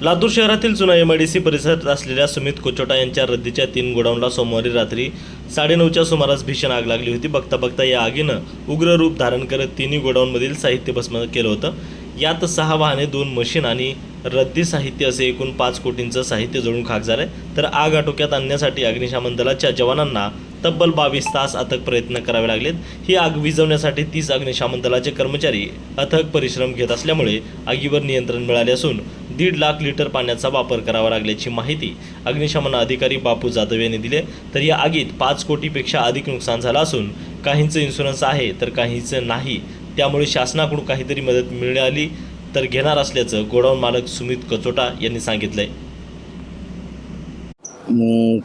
लातूर शहरातील जुना एमआयडीसी परिसरात असलेल्या सुमित कोचोटा यांच्या रद्दीच्या 3 गोडाऊनला सोमवारी रात्री 9:30च्या सुमारास भीषण आग लागली होती. बघता बघता या आगीनं उग्र रूप धारण करत तिन्ही गोडाऊनमधील साहित्य भस्म केलं होतं. यात 6 वाहने, 2 मशीन आणि रद्दी साहित्य असे एकूण 5 कोटींचं साहित्य जळून खाक झालंय. तर आग आटोक्यात आणण्यासाठी अग्निशमन दलाच्या जवानांना तब्बल 22 तास अथक प्रयत्न करावे लागलेत. ही आग विझवण्यासाठी 30 अग्निशमन दलाचे कर्मचारी अथक परिश्रम घेत असल्यामुळे आगीवर नियंत्रण मिळाले असून 1.5 लाख लिटर पाण्याचा वापर करावा लागल्याची माहिती अग्निशमन अधिकारी बापू जाधव यांनी दिली. तर या आगीत 5 कोटीपेक्षा अधिक नुकसान झालं असून काहींचं इन्शुरन्स आहे तर काहींचं नाही. त्यामुळे शासनाकडून काहीतरी मदत मिळाली तर घेणार असल्याचं गोडाऊन मालक सुमित कोचोटा यांनी सांगितलंय.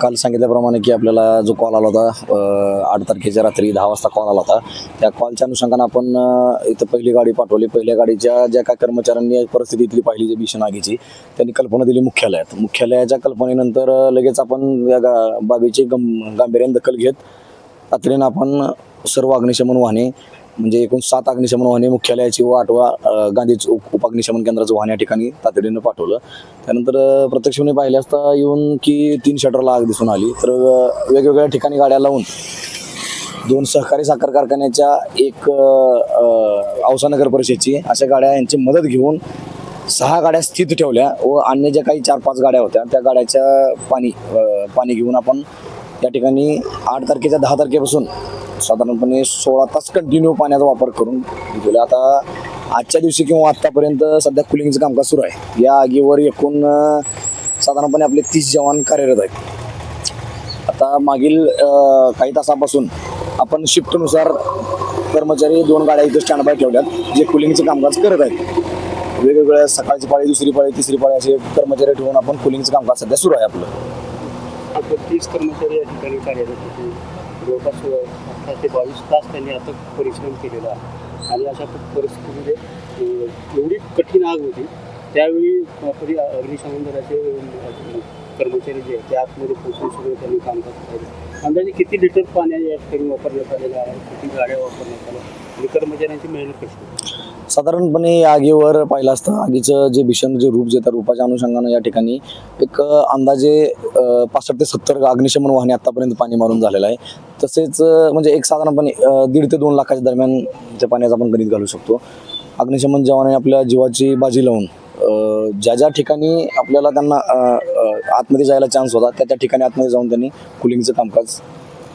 काल सांगितल्याप्रमाणे की आपल्याला जो कॉल आला होता 8 तारखेच्या रात्री 10 वाजता कॉल आला होता. त्या कॉलच्या अनुषंगानं आपण इथं पहिली गाडी पाठवली. पहिल्या गाडीच्या ज्या काही कर्मचाऱ्यांनी परिस्थिती इथली पाहिली जी भीषण आगीची, त्यांनी कल्पना दिली मुख्यालयात. मुख्यालयाच्या कल्पनेनंतर लगेच आपण या बाबीची गांभीर्याने दखल घेत तातडीनं आपण सर्व अग्निशमन वाहने म्हणजे एकूण 7 अग्निशमन वाहने मुख्यालयाची व 8वा गांधी उपअग्निशमन केंद्राचं वाहन या ठिकाणी तातडीनं पाठवलं. त्यानंतर प्रत्यक्षपणे पाहिले असता येऊन की 3 शटरला आग दिसून आली. तर वेगवेगळ्या ठिकाणी गाड्या लावून 2 सहकारी साखर कारखान्याच्या, एक औसा नगर परिषदेची अशा गाड्या यांची मदत घेऊन 6 गाड्या स्थित ठेवल्या व अन्य ज्या काही 4-5 गाड्या होत्या त्या गाड्याच्या पाणी घेऊन आपण या ठिकाणी 8 तारखेच्या 10 तारखेपासून साधारणपणे 16 तास कंटिन्यू पाण्याचा वापर करून दिलेला. आता आजच्या दिवशी किंवा आत्तापर्यंत सध्या कुलिंगचं कामकाज सुरू आहे. या आगीवर एकूण साधारणपणे आपले 30 जवान कार्यरत आहेत. आता मागील काही तासापासून आपण शिफ्टनुसार कर्मचारी 2 गाड्या इथं स्टँड बाय ठेवल्यात जे कुलिंगचं कामकाज करत आहेत. वेगवेगळ्या सकाळची पाळी, दुसरी पाळी, तिसरी पाळी असे कर्मचारी ठेवून आपण कुलिंगचं कामकाज सध्या सुरू आहे आपलं. 30 कर्मचारी या ठिकाणी कार्यरत होते. जवळपास 18 ते 22 तास त्यांनी आता परिश्रम केलेला आहे. आणि अशा परिस्थितीमध्ये एवढी कठीण आग होती त्यावेळी अग्निशमन दलाचे कर्मचारी जे आहेत ते आतमध्ये पोहोचून सगळं त्यांनी कामकाज केलं. अंदाजे किती लिटर पाणी या ठिकाणी वापरण्यात आलेलं आहे, किती गाड्या वापरण्यात आल्या आणि कर्मचाऱ्यांची मेहनत कशी? साधारणपणे या आगीवर पाहिलं असतं आगीचं जे भीषण जे रूप जे त्या रूपाच्या अनुषंगानं या ठिकाणी एक अंदाजे 65 ते 70 अग्निशमन वाहने आत्तापर्यंत पाणी मारून झालेलं आहे. तसेच म्हणजे एक साधारणपणे 1.5 ते 2 लाखाच्या दरम्यान त्या पाण्याचं आपण गणित घालू शकतो. अग्निशमन जवानांनी आपल्या जीवाची बाजी लावून ज्या ज्या ठिकाणी आपल्याला त्यांना आतमध्ये जायला चान्स होता त्या ठिकाणी आतमध्ये जाऊन त्यांनी कुलिंगचं कामकाज,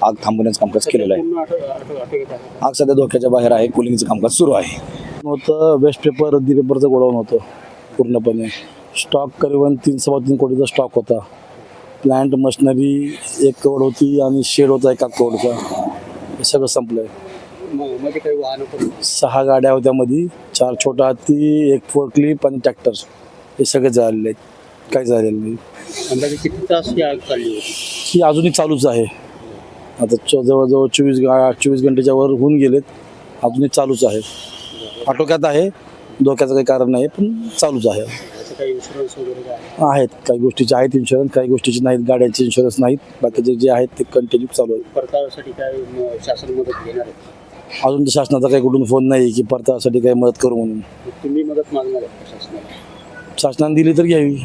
आग थांबवण्याचं कामकाज केलेलं आहे. आग सध्या धोक्याच्या बाहेर आहे. कुलिंगचं कामकाज सुरू आहे. होतं वेस्ट पेपर, रद्दी पेपरचं गोडाऊन होतं पूर्णपणे. स्टॉक करीबन 3-3.25 कोटीचा स्टॉक होता. प्लांट मशिनरी 1 करोड होती आणि शेड होता 1 करोडचा. हे सगळं संपलं आहे. मध्ये काही वाहनं 6 गाड्या होत्या मध्ये, 4 छोटा हत्ती, 1 फोरक्लिप आणि ट्रॅक्टर. हे सगळे झालेले आहेत, काही झालेलं नाही. अंदाजे किती तास ही आग चालली होती? ही अजूनही चालूच आहे. आता जवळजवळ 24 घंटेच्या वर होऊन गेलेत, अजूनही चालूच आहे. आटोक्यात आहे, धोक्याचं काही कारण नाही, पण चालूच आहे. काही इन्शुरन्स वगैरे आहेत, काही गोष्टीचे आहेत इन्शुरन्स, काही गोष्टीचे नाहीत. गाड्यांचे इन्शुरन्स नाहीत, बाकीचे जे आहेत ते कंटिन्यू चालू आहेत. परताव्यासाठी काय शासन मदत घेणार आहे? अजून तर शासनाचा काही कुठून फोन नाही की परताव्यासाठी काही मदत करू म्हणून. तुम्ही मदत मागणार आहे शासनाला? शासनाने दिली तर घ्यावी.